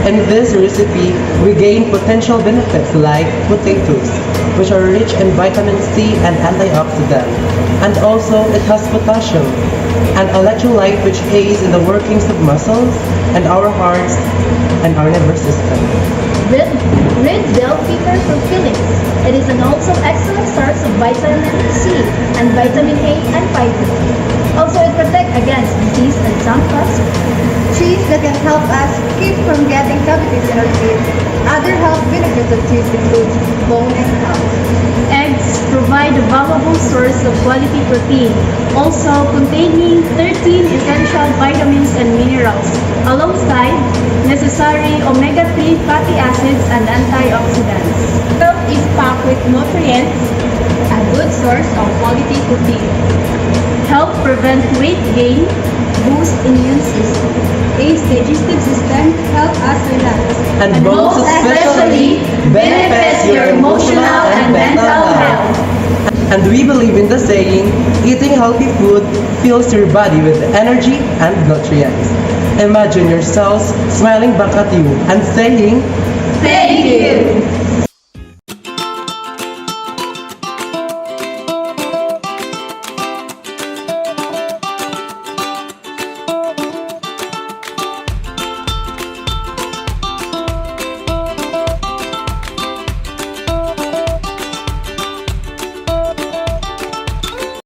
In this recipe, we gain potential benefits like potatoes, which are rich in vitamin C and antioxidant, and also it has potassium, an electrolyte which aids in the workings of muscles and our hearts and our nervous system. Red bell pepper for fillings. It is an also excellent source of vitamin C and vitamin A and fiber. Also, it protects against disease and some cancer. Cheese that can help us keep from getting cavities in our teeth. Other health benefits of cheese include bone and health. Eggs provide a valuable source of quality protein, also containing 13 essential vitamins and minerals, alongside necessary omega-3 fatty acids and antioxidants. Milk is packed with nutrients, a good source of quality protein. Help prevent weight gain, boost immune system, Aids digestive system, help us relax. And most especially benefits your emotional and mental health. And we believe in the saying, eating healthy food fills your body with energy and nutrients. Imagine yourselves smiling back at you and saying, Thank you!